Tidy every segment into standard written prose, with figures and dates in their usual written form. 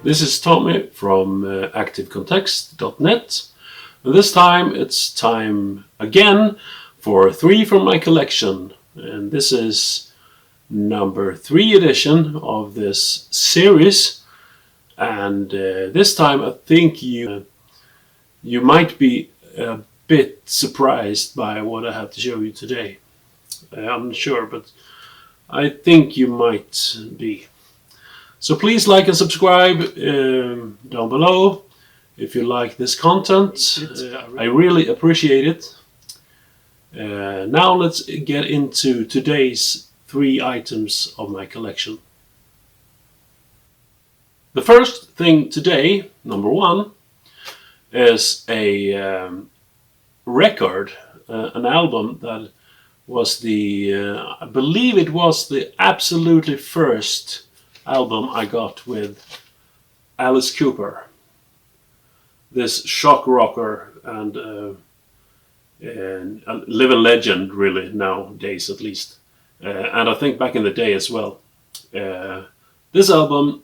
This is Tommy from activecontext.net, and this time it's time again for 3 from my collection, and this is number 3 edition of this series. And this time I think you might be a bit surprised by what I have to show you today. I'm not sure, but I think you might be. So please like and subscribe down below if you like this content. I really appreciate it. Now let's get into today's 3 items of my collection. The first thing today, number 1, is a record, an album that was I believe it was the absolutely first album I got with Alice Cooper, this shock rocker and a living legend really nowadays, at least, and I think back in the day as well. This album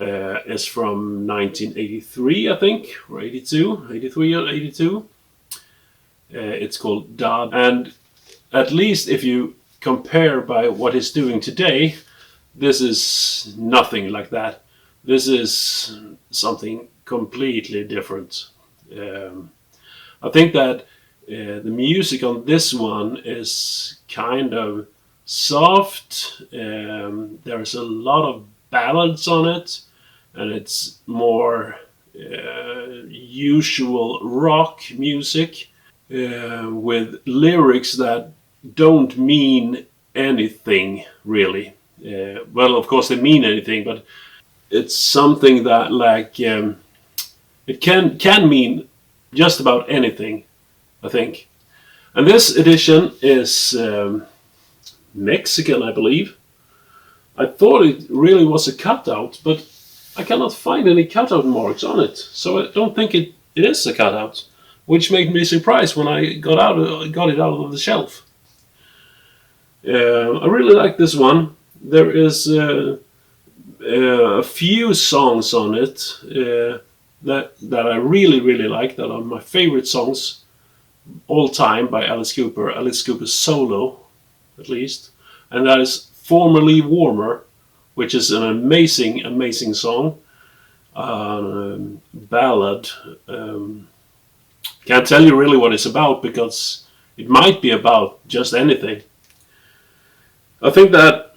is from 1983, I think, or 83 or 82. It's called Dad, and at least if you compare by what he's doing today, this is nothing like that. This is something completely different. I think that the music on this one is kind of soft. There's a lot of ballads on it, and it's more usual rock music with lyrics that don't mean anything really. Well, of course they mean anything, but it's something that it can mean just about anything, I think. And this edition is Mexican, I believe. I thought it really was a cutout, but I cannot find any cutout marks on it, so I don't think it is a cutout, which made me surprised when I got it out of the shelf. I really like this one. There is a few songs on it that I really like, that are my favorite songs all time by Alice Cooper. Alice Cooper solo, at least, and that is Formerly Warmer, which is an amazing song, ballad. Can't tell you really what it's about, because it might be about just anything. I think that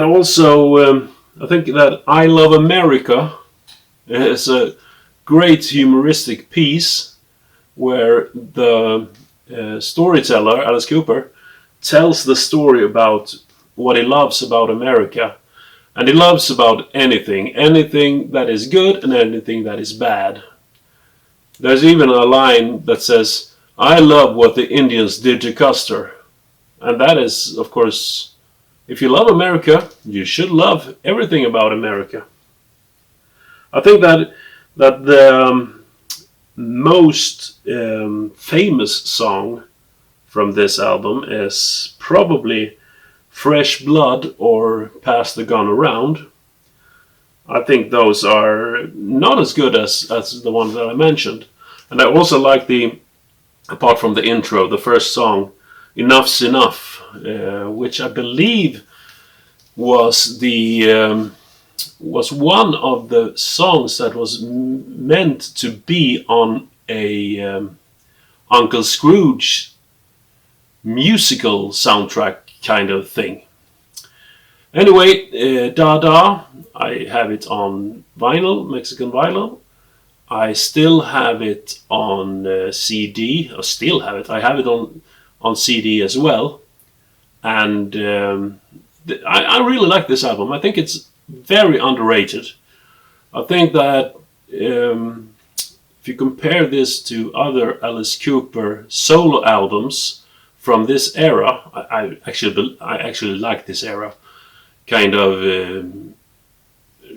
also, I think that I Love America is a great humoristic piece where the storyteller, Alice Cooper, tells the story about what he loves about America. And he loves about anything that is good and anything that is bad. There's even a line that says, "I love what the Indians did to Custer." And that is, of course, if you love America, you should love everything about America. I think that the most famous song from this album is probably Fresh Blood or Pass the Gun Around. I think those are not as good as the ones that I mentioned. And I also like apart from the intro, the first song, Enough's Enough, which I believe was one of the songs that was meant to be on a Uncle Scrooge musical soundtrack kind of thing. Anyway, Dada, I have it on vinyl, Mexican vinyl. I still have it on CD. I have it on CD as well. And I really like this album. I think it's very underrated. I think that if you compare this to other Alice Cooper solo albums from this era, I actually like this era. Kind of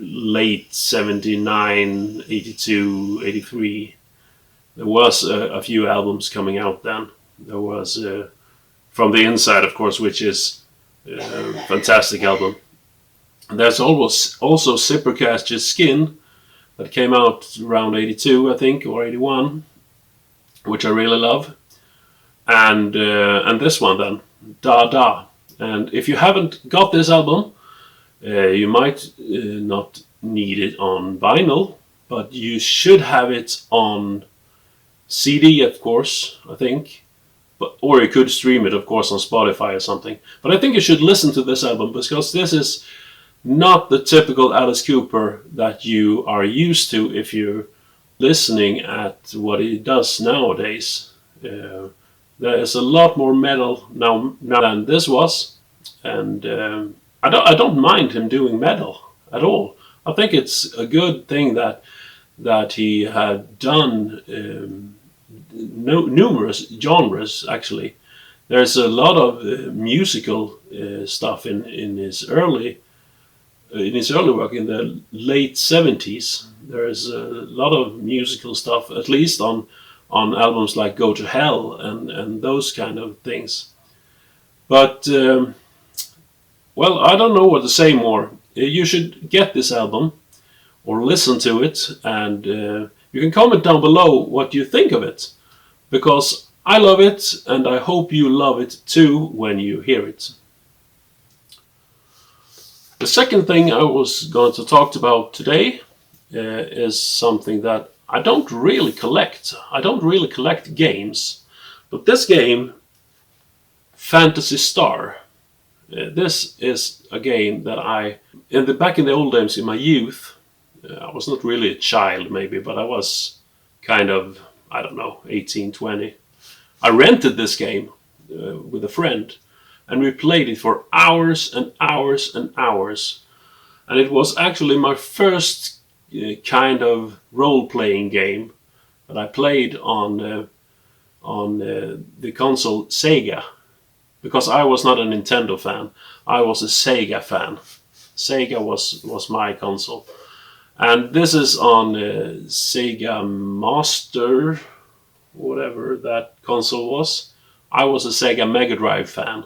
late 79, 82, 83. There was a few albums coming out then. There was From the Inside, of course, which is a fantastic album. There's also Zippercast's Skin, that came out around 82, I think, or 81, which I really love. And this one then, Da Da. And if you haven't got this album, you might not need it on vinyl, but you should have it on CD, of course, I think. Or you could stream it, of course, on Spotify or something. But I think you should listen to this album, because this is not the typical Alice Cooper that you are used to if you're listening at what he does nowadays. There is a lot more metal now than this was, and I don't mind him doing metal at all. I think it's a good thing that he had done numerous genres. Actually, there's a lot of musical stuff in his early work in the late 70s. There's a lot of musical stuff, at least on albums like Go to Hell and those kind of things. But well, I don't know what to say more. You should get this album or listen to it, and you can comment down below what you think of it, because I love it, and I hope you love it too when you hear it. The second thing I was going to talk about today is something that I don't really collect. I don't really collect games, but this game, Phantasy Star, this is a game that back in the old days in my youth, I was not really a child maybe, but I was kind of, I don't know, 18, 20. I rented this game with a friend, and we played it for hours and hours and hours. And it was actually my first kind of role-playing game that I played on the console Sega, because I was not a Nintendo fan. I was a Sega fan. Sega was my console. And this is on Sega Master, whatever that console was. I was a Sega Mega Drive fan.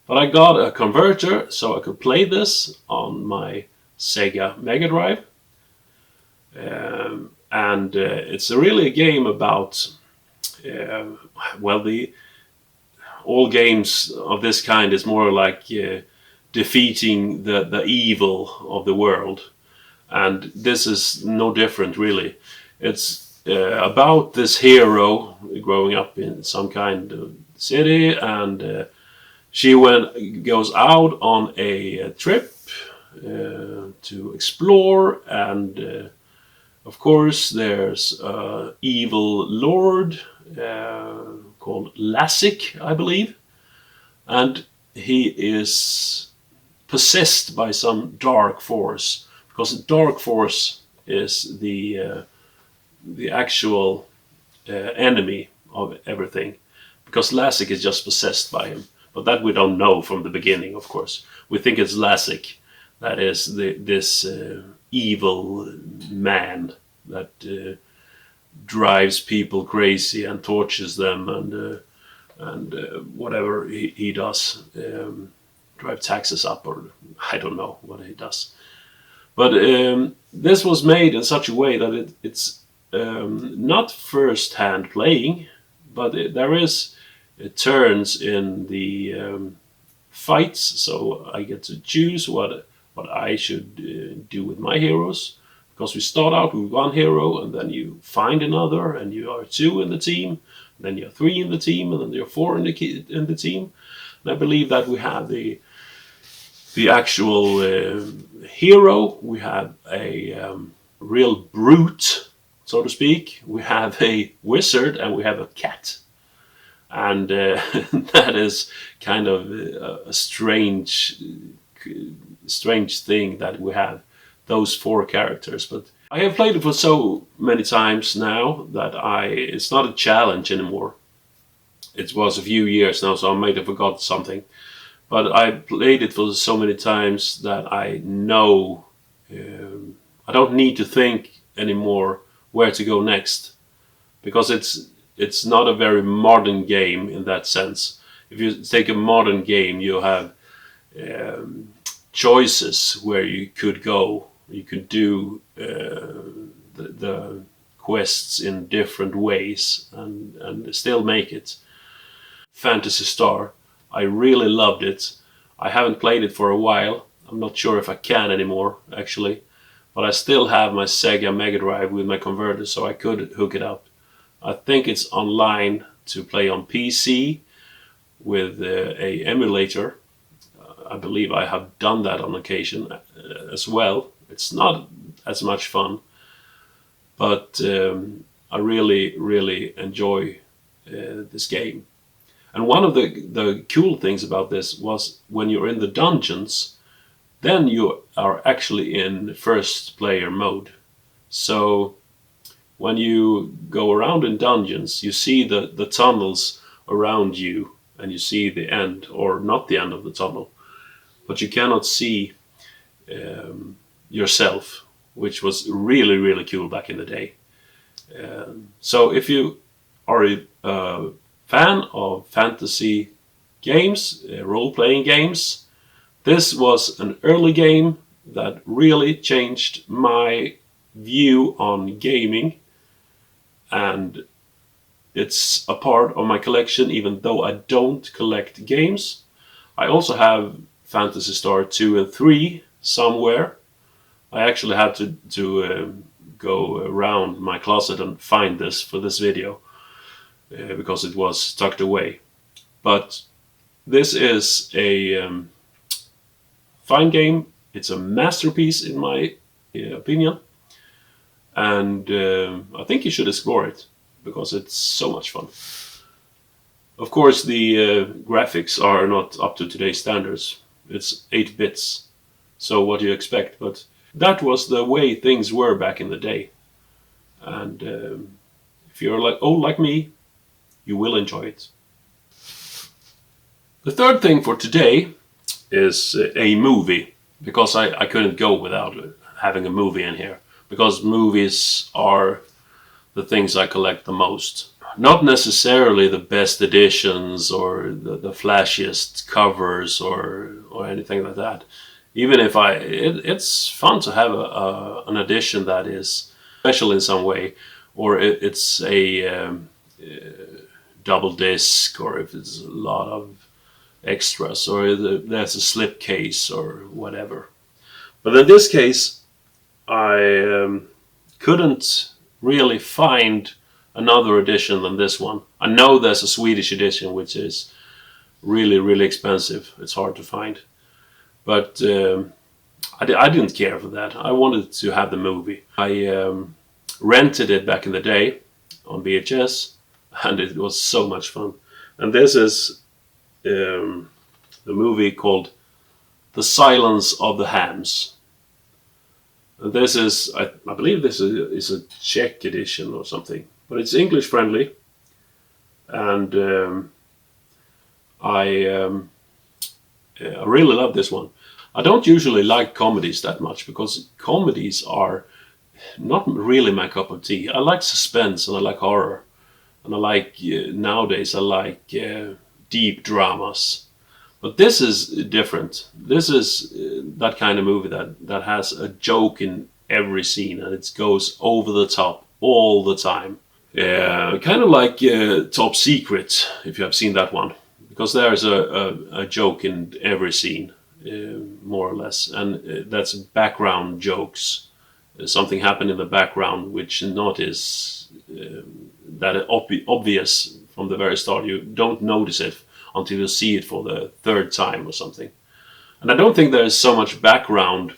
But I got a converter so I could play this on my Sega Mega Drive. And it's really a game about, well, all games of this kind is more like defeating the evil of the world. And this is no different, really. It's about this hero growing up in some kind of city, and she goes out on a trip to explore, and of course there's an evil lord called Lassic, I believe, and he is possessed by some dark force, because the dark force is the actual enemy of everything, because Lassic is just possessed by him. But that we don't know from the beginning, of course. We think it's Lassic that is this evil man that drives people crazy and tortures them, and whatever he does, drive taxes up, or I don't know what he does. But this was made in such a way that it's not first-hand playing, but there is turns in the fights, so I get to choose what I should do with my heroes. Because we start out with one hero, and then you find another, and you are 2 in the team, then you're 3 in the team, and then you're 4 in the team. And I believe that we have the actual hero, we have a real brute, so to speak, we have a wizard, and we have a cat. And that is kind of a strange thing that we have those 4 characters. But I have played it for so many times now that it's not a challenge anymore. It was a few years now, so I might have forgot something. But I played it for so many times that I know I don't need to think anymore where to go next, because it's not a very modern game in that sense. If you take a modern game, you have choices where you could go, You could do the quests in different ways and still make it. Phantasy Star, I really loved it. I haven't played it for a while. I'm not sure if I can anymore, actually. But I still have my Sega Mega Drive with my converter, so I could hook it up. I think it's online to play on PC with a emulator. I believe I have done that on occasion as well. It's not as much fun, but I really, really enjoy this game. And one of the cool things about this was when you're in the dungeons, then you are actually in first player mode. So when you go around in dungeons, you see the tunnels around you, and you see the end, or not the end of the tunnel, but you cannot see yourself, which was really, really cool back in the day. So if you are a fan of fantasy games, role-playing games, this was an early game that really changed my view on gaming, and it's a part of my collection even though I don't collect games. I also have Phantasy Star 2 and 3 somewhere. I actually had to go around my closet and find this for this video because it was tucked away. But this is a fine game. It's a masterpiece in my opinion, and I think you should explore it because it's so much fun. Of course, the graphics are not up to today's standards. It's 8 bits, so what do you expect? But that was the way things were back in the day, and if you're like me, you will enjoy it. The third thing for today is a movie, because I couldn't go without having a movie in here, because movies are the things I collect the most. Not necessarily the best editions or the flashiest covers or anything like that. Even if it's fun to have an edition that is special in some way, or it's a double disc, or if it's a lot of extras, or there's a slipcase or whatever. But in this case, I couldn't really find another edition than this one. I know there's a Swedish edition which is really, really expensive. It's hard to find. But I didn't care for that. I wanted to have the movie. I rented it back in the day on VHS, and it was so much fun. And this is the movie called The Silence of the Hams. And this is, I believe this is a Czech edition or something, but it's English friendly, and I really love this one. I don't usually like comedies that much because comedies are not really my cup of tea. I like suspense and I like horror, and I like nowadays I like deep dramas. But this is different. This is that kind of movie that has a joke in every scene, and it goes over the top all the time. Kind of like Top Secret, if you have seen that one, because there's a joke in every scene, more or less, and that's background jokes. Something happened in the background which not is that obvious from the very start. You don't notice it until you see it for the third time or something. And I don't think there is so much background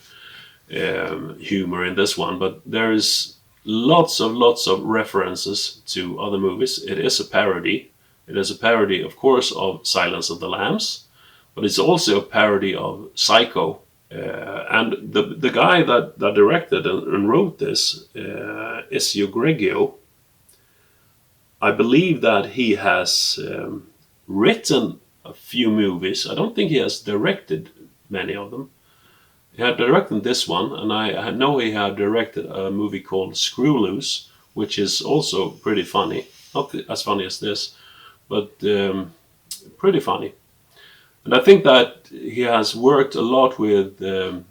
humor in this one, but there is lots of references to other movies. It is a parody. It is a parody, of course, of Silence of the Lambs, but it's also a parody of Psycho. And the guy that directed and wrote this, Ezio Greggio, I believe that he has written a few movies. I don't think he has directed many of them. He had directed this one, and I know he had directed a movie called Screw Loose, which is also pretty funny. Not as funny as this, but pretty funny. And I think that he has worked a lot with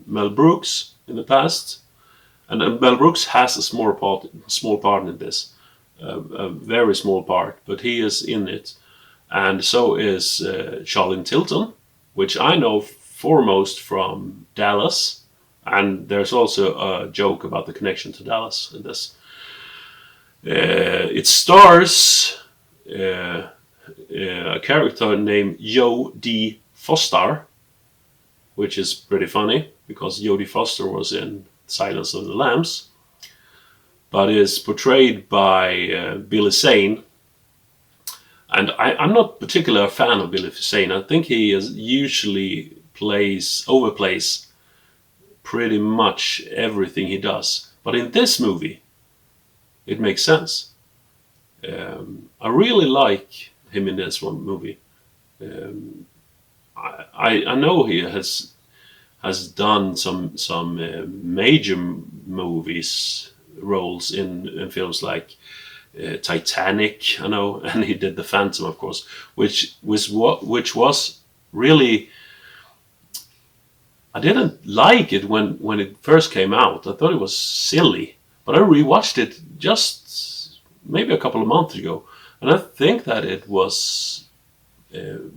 Mel Brooks in the past, And Mel Brooks has a small part in this, a very small part, but he is in it, and so is Charlene Tilton, which I know foremost from Dallas, and there's also a joke about the connection to Dallas in this. It stars a character named Jodie Foster, which is pretty funny because Jodie Foster was in Silence of the Lambs, but is portrayed by Billy Zane. And I'm not particularly a fan of Billy Zane. I think he usually overplays pretty much everything he does. But in this movie, it makes sense. I really like him in this one movie. I know he has done some major movies roles in films like Titanic, I know, and he did The Phantom, of course, which was really. I didn't like it when it first came out. I thought it was silly, but I rewatched it just maybe a couple of months ago, and I think that it was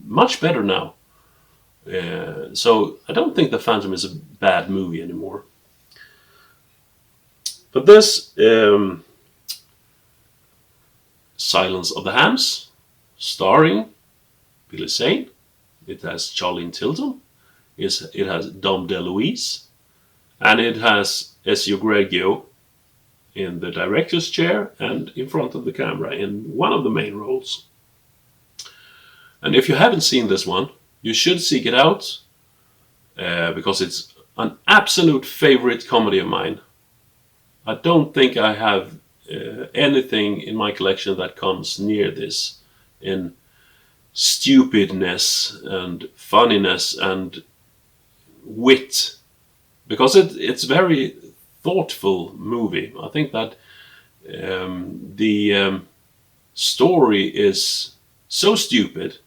much better now. So I don't think The Phantom is a bad movie anymore. But this Silence of the Lambs, starring Billy Zane, it has Charlene Tilton, it has Dom DeLuise, and it has Ezio Greggio in the director's chair and in front of the camera in one of the main roles. And if you haven't seen this one, you should seek it out because it's an absolute favorite comedy of mine. I don't think I have anything in my collection that comes near this in stupidness and funniness and wit, because it's very thoughtful movie. I think that the story is so stupid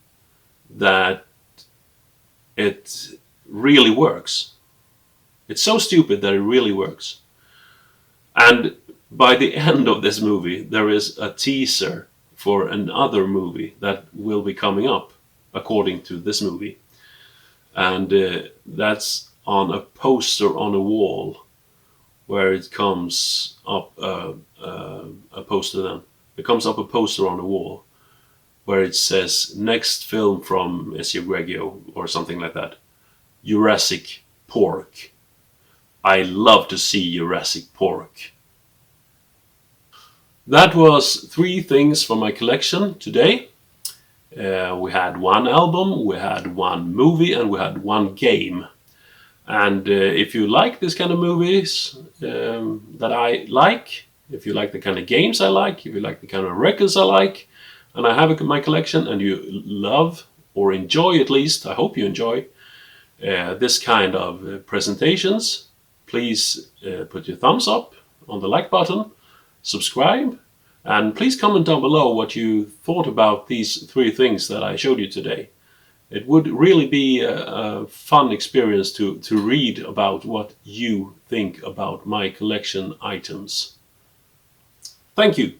that it really works. It's so stupid that it really works. And by the end of this movie, there is a teaser for another movie that will be coming up, according to this movie. And that's on a poster on a wall, where it comes up a poster then. It comes up a poster on the wall where it says, next film from Ezio Greggio, or something like that. Jurassic Pork. I love to see Jurassic Pork. That was 3 things from my collection today. We had 1 album, we had 1 movie, and we had 1 game. And if you like this kind of movies that I like, if you like the kind of games I like, if you like the kind of records I like, and I have it in my collection, and you love or enjoy, at least, I hope you enjoy this kind of presentations, please put your thumbs up on the like button, subscribe, and please comment down below what you thought about these 3 things that I showed you today. It would really be a fun experience to read about what you think about my collection items. Thank you.